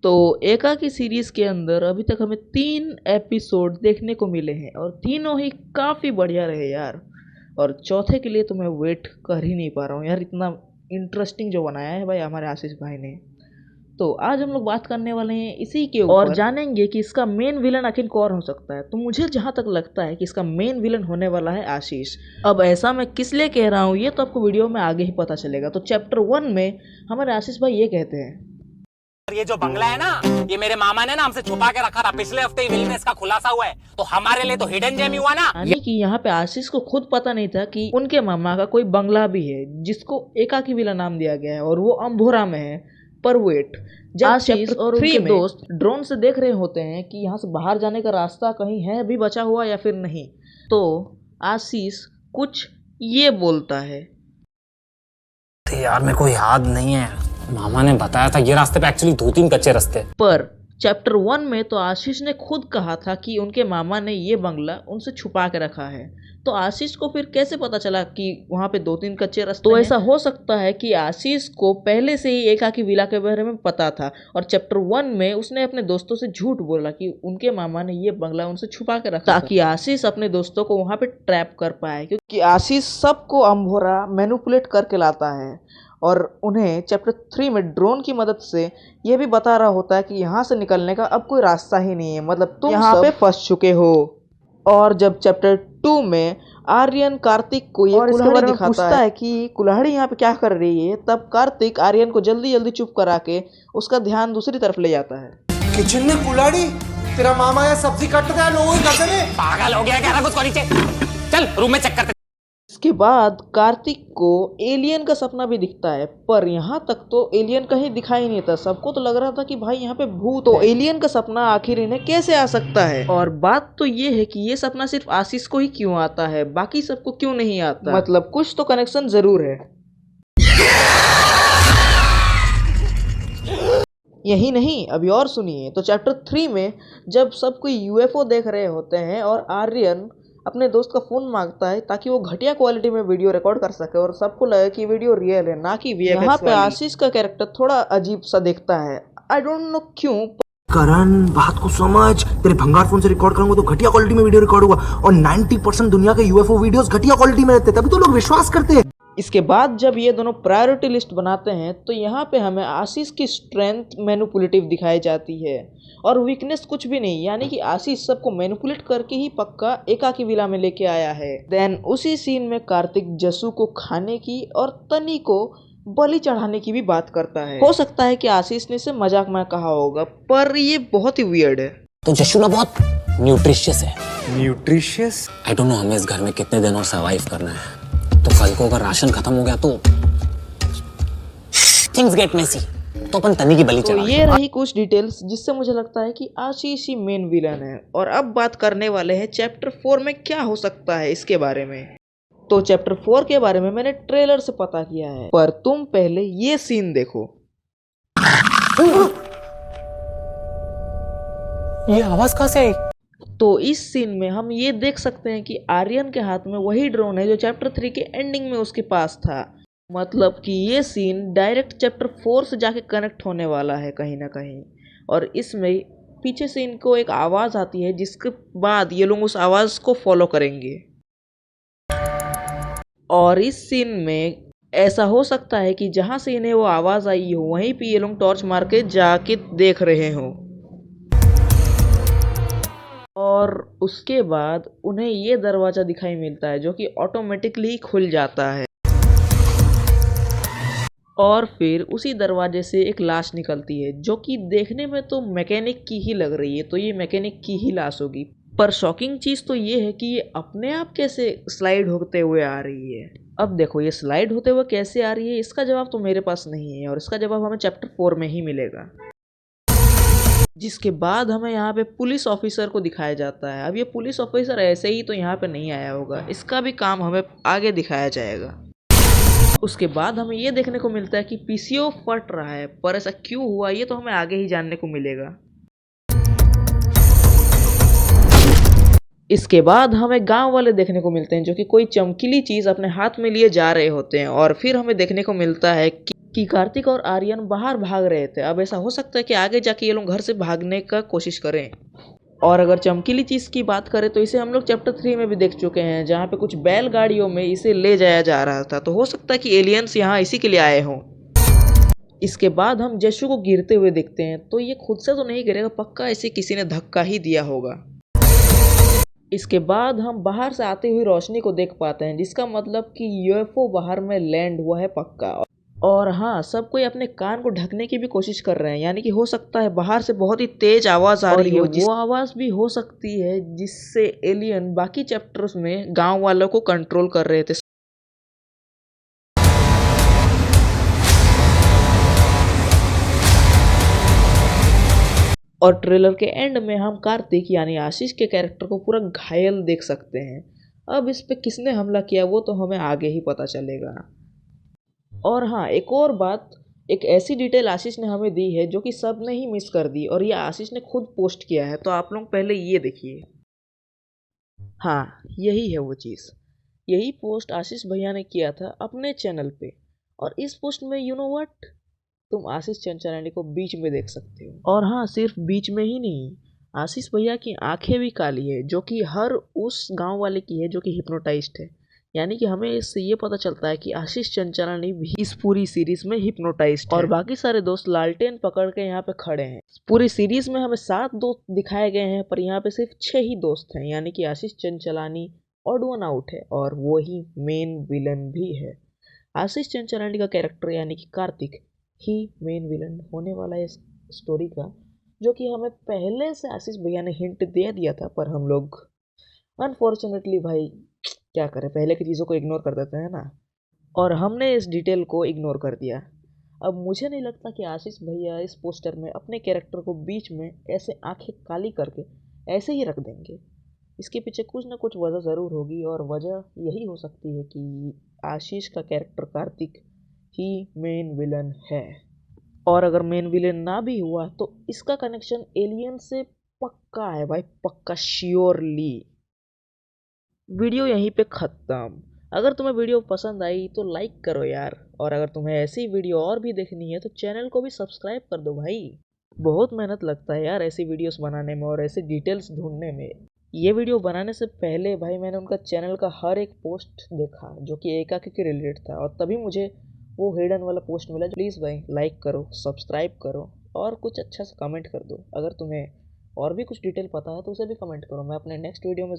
तो एकाकी सीरीज के अंदर अभी तक हमें 3 एपिसोड देखने को मिले हैं और तीनों ही काफ़ी बढ़िया रहे यार। और चौथे के लिए तो मैं वेट कर ही नहीं पा रहा हूँ यार, इतना इंटरेस्टिंग जो बनाया है भाई हमारे आशीष भाई ने। तो आज हम लोग बात करने वाले हैं इसी के ऊपर और जानेंगे कि इसका मेन विलन आखिर कौन हो सकता है। तो मुझे जहाँ तक लगता है कि इसका मेन विलन होने वाला है आशीष। अब ऐसा मैं किस लिए कह रहा हूँ ये तो आपको वीडियो में आगे ही पता चलेगा। तो चैप्टर 1 में हमारे आशीष भाई ये कहते हैं, ये जो बंगला है ना, ये मेरे मामा ने ना हमसे छुपा के रखा था। पिछले हफ्ते ही विल में इसका खुलासा हुआ है, तो हमारे लिए तो हिडन जेम हुआ ना। यानी कि यहाँ पे आशीष को खुद पता नहीं था कि उनके मामा का कोई बंगला भी है जिसको एकाकी विला नाम दिया गया है और वो अम्भोरा में है। पर वेट, जब आशीष और उनके दोस्त ड्रोन से देख रहे होते हैं कि यहाँ से बाहर जाने का रास्ता कहीं है भी बचा हुआ या फिर नहीं, तो आशीष कुछ ये बोलता है, यार मेरे को याद नहीं है, मामा ने बताया था ये रास्ते पे एक्चुअली 2-3 कच्चे रास्ते। पर चैप्टर 1 में तो आशीष ने खुद कहा था कि उनके मामा ने ये बंगला उनसे छुपा के रखा है। तो आशीष को फिर कैसे पता चला कि वहाँ पे 2-3 कच्चे रास्ते तो ऐसा हो सकता है कि आशीष को पहले से ही एकाकी विला के बारे में पता था और चैप्टर 1 में उसने अपने दोस्तों से झूठ बोला कि उनके मामा ने ये बंगला उनसे छुपा के रखा ताकि आशीष अपने दोस्तों को वहाँ पे ट्रैप कर पाए, क्योंकि आशीष सबको अम्भोरा मैनिपुलेट करके लाता है और उन्हें चैप्टर 3 में ड्रोन की मदद से ये भी बता रहा होता है कि यहाँ से निकलने का अब कोई रास्ता ही नहीं है, मतलब तुम यहाँ पे फंस चुके हो। और जब चैप्टर 2 में आर्यन कार्तिक को ये कुल्हाड़ी दिखाता है कि कुल्हाड़ी यहाँ पे क्या कर रही है, तब कार्तिक आर्यन को जल्दी जल्दी चुप करा के उसका ध्यान दूसरी तरफ ले जाता है। किचन में कुल्हाड़ी? तेरा मामा या सब्जी काटता है लोगों के पागल हो गया क्या? कुछ नीचे चल, रूम में चेक करते। इसके बाद कार्तिक को एलियन का सपना भी दिखता है, पर यहाँ तक तो एलियन कहीं दिखाई नहीं था। सबको तो लग रहा था कि भाई यहाँ पे भूत तो एलियन का सपना आखिर इन्हें कैसे आ सकता है। और बात तो ये है कि ये सपना सिर्फ आशीष को ही क्यों आता है, बाकी सबको क्यों नहीं आता। मतलब कुछ तो कनेक्शन जरूर है। यही नहीं, अभी और सुनिए। तो चैप्टर 3 में जब सब कोई यूएफओ देख रहे होते हैं और आर्यन अपने दोस्त का फ़ोन मांगता है ताकि वो घटिया क्वालिटी में वीडियो रिकॉर्ड कर सके और सबको लगे कि वीडियो रियल है ना कि वीएफएक्स। यहाँ पे आशीष का कैरेक्टर थोड़ा अजीब सा दिखता है, आई डोंट नो क्यों। करण, बात को समझ, तेरे भंगार फोन से रिकॉर्ड करूंगा तो घटिया क्वालिटी में वीडियो रिकॉर्ड होगा और 90% दुनिया के यूएफओ वीडियोस घटिया क्वालिटी में रहते हैं, तभी तो लोग विश्वास करते हैं। इसके बाद जब ये दोनों प्रायोरिटी लिस्ट बनाते हैं तो यहाँ पे हमें आशीष की स्ट्रेंथ मैनिपुलेटिव दिखाई जाती है और वीकनेस कुछ भी नहीं, यानी कि आशीष सबको मैनिपुलेट करके ही पक्का एकाकी विला में लेके आया है। देन उसी सीन में कार्तिक जसू को खाने की और तनी को बलि चढ़ाने की भी बात करता है। हो सकता है कि आशीष ने इसे मजाक में कहा होगा, पर ये बहुत ही वियर्ड है। तो जशु ना बहुत न्यूट्रिशियस है। न्यूट्रिशियस? आई डोंट नो हमें इस घर में कितने दिन और सर्वाइव करना है। तो कल को अगर राशन खत्म हो गया तो थिंग्स गेट मेसी, तो अपन तनी की बलि चढ़ा। तो ये रही कुछ डिटेल्स जिससे मुझे लगता है कि आशीष ही मेन विलन है। और अब बात करने वाले हैं चैप्टर 4 में क्या हो सकता है इसके बारे में। तो चैप्टर 4 के बारे में मैंने ट्रेलर से पता किया है, पर तुम पहले ये सीन देखो। ये आवाज कहाँ से आई? तो इस सीन में हम ये देख सकते हैं कि आर्यन के हाथ में वही ड्रोन है जो चैप्टर 3 के एंडिंग में उसके पास था। मतलब कि ये सीन डायरेक्ट चैप्टर 4 से जाके कनेक्ट होने वाला है कहीं ना कहीं। और इसमें पीछे से इनको एक आवाज़ आती है जिसके बाद ये लोग उस आवाज़ को फॉलो करेंगे। और इस सीन में ऐसा हो सकता है कि जहाँ से इन्हें वो आवाज़ आई हो वहीं पे ये लोग टॉर्च मार के जाके देख रहे हों और उसके बाद उन्हें ये दरवाज़ा दिखाई मिलता है जो कि ऑटोमेटिकली खुल जाता है और फिर उसी दरवाजे से एक लाश निकलती है जो कि देखने में तो मैकेनिक की ही लग रही है। तो ये मैकेनिक की ही लाश होगी, पर शॉकिंग चीज़ तो ये है कि ये अपने आप कैसे स्लाइड होते हुए आ रही है। अब देखो ये स्लाइड होते हुए कैसे आ रही है, इसका जवाब तो मेरे पास नहीं है और इसका जवाब हमें चैप्टर 4 में ही मिलेगा। जिसके बाद हमें यहाँ पे पुलिस ऑफिसर को दिखाया जाता है। अब ये पुलिस ऑफिसर ऐसे ही तो यहाँ पे नहीं आया होगा, इसका भी काम हमें आगे दिखाया जाएगा। उसके बाद हमें ये देखने को मिलता है कि पीसीओ फट रहा है, पर ऐसा क्यों हुआ ये तो हमें आगे ही जानने को मिलेगा। इसके बाद हमें गांव वाले देखने को मिलते हैं जो कि कोई चमकीली चीज़ अपने हाथ में लिए जा रहे होते हैं और फिर हमें देखने को मिलता है कि कि कार्तिक और आर्यन बाहर भाग रहे थे। अब ऐसा हो सकता है कि आगे जाके ये लोग घर से भागने का कोशिश करें। और अगर चमकीली चीज़ की बात करें तो इसे हम लोग चैप्टर 3 में भी देख चुके हैं, जहाँ पे कुछ बैलगाड़ियों में इसे ले जाया जा रहा था। तो हो सकता है कि एलियंस यहाँ इसी के लिए आए हों। इसके बाद हम जशु को गिरते हुए देखते हैं, तो ये खुद से तो नहीं गिरेगा, पक्का इसे किसी ने धक्का ही दिया होगा। इसके बाद हम बाहर से आती हुई रोशनी को देख पाते हैं, जिसका मतलब कि यूएफओ बाहर में लैंड हुआ है पक्का। और हाँ, सब कोई अपने कान को ढकने की भी कोशिश कर रहे हैं, यानी कि हो सकता है बाहर से बहुत ही तेज आवाज़ आ रही हो, वो आवाज़ भी हो सकती है जिससे एलियन बाकी चैप्टर्स में गांव वालों को कंट्रोल कर रहे थे। और ट्रेलर के एंड में हम कार्तिक यानी आशीष के कैरेक्टर को पूरा घायल देख सकते हैं। अब इस पे किसने हमला किया वो तो हमें आगे ही पता चलेगा। और हाँ, एक और बात, एक ऐसी डिटेल आशीष ने हमें दी है जो कि सब ने ही मिस कर दी, और ये आशीष ने खुद पोस्ट किया है, तो आप लोग पहले ये देखिए। हाँ, यही है वो चीज़। यही पोस्ट आशीष भैया ने किया था अपने चैनल पे, और इस पोस्ट में यू नो व्हाट, तुम आशीष चंचलानी को बीच में देख सकते हो। और हाँ, सिर्फ बीच में ही नहीं, आशीष भैया की आंखें भी काली है, जो कि हर उस गांव वाले की है जो कि हिप्नोटाइज्ड है। यानी कि हमें इससे ये पता चलता है कि आशीष चंचलानी भी इस पूरी सीरीज में हिप्नोटाइज्ड है। और बाकी सारे दोस्त लालटेन पकड़ के यहाँ पे खड़े हैं। पूरी सीरीज में हमें 7 दोस्त दिखाए गए हैं, पर यहाँ पे सिर्फ 6 ही दोस्त हैं, यानी कि आशीष चंचलानी ऑड वन आउट है, और वो ही मेन विलन भी है। आशीष चंचलानी का कैरेक्टर यानी कि कार्तिक ही मेन विलन होने वाला है इस स्टोरी का, जो कि हमें पहले से आशीष भैया ने हिंट दे दिया था, पर हम लोग अनफॉर्चुनेटली भाई क्या करें, पहले की चीज़ों को इग्नोर कर देते हैं ना, और हमने इस डिटेल को इग्नोर कर दिया। अब मुझे नहीं लगता कि आशीष भैया इस पोस्टर में अपने कैरेक्टर को बीच में ऐसे आंखें काली करके ऐसे ही रख देंगे। इसके पीछे कुछ ना कुछ वजह ज़रूर होगी, और वजह यही हो सकती है कि आशीष का कैरेक्टर कार्तिक ही मेन विलन है। और अगर मेन विलन ना भी हुआ तो इसका कनेक्शन एलियन से पक्का है भाई, पक्का, श्योरली। वीडियो यहीं पे ख़त्म। अगर तुम्हें वीडियो पसंद आई तो लाइक करो यार, और अगर तुम्हें ऐसी वीडियो और भी देखनी है तो चैनल को भी सब्सक्राइब कर दो भाई। बहुत मेहनत लगता है यार ऐसी वीडियोस बनाने में और ऐसी डिटेल्स ढूंढने में। ये वीडियो बनाने से पहले भाई मैंने उनका चैनल का हर एक पोस्ट देखा जो कि एकाकी के रिलेटेड था, और तभी मुझे वो हिडन वाला पोस्ट मिला। प्लीज़ भाई लाइक करो, सब्सक्राइब करो, और कुछ अच्छा सा कमेंट कर दो। अगर तुम्हें और भी कुछ डिटेल पता है तो उसे भी कमेंट करो, मैं अपने नेक्स्ट वीडियो में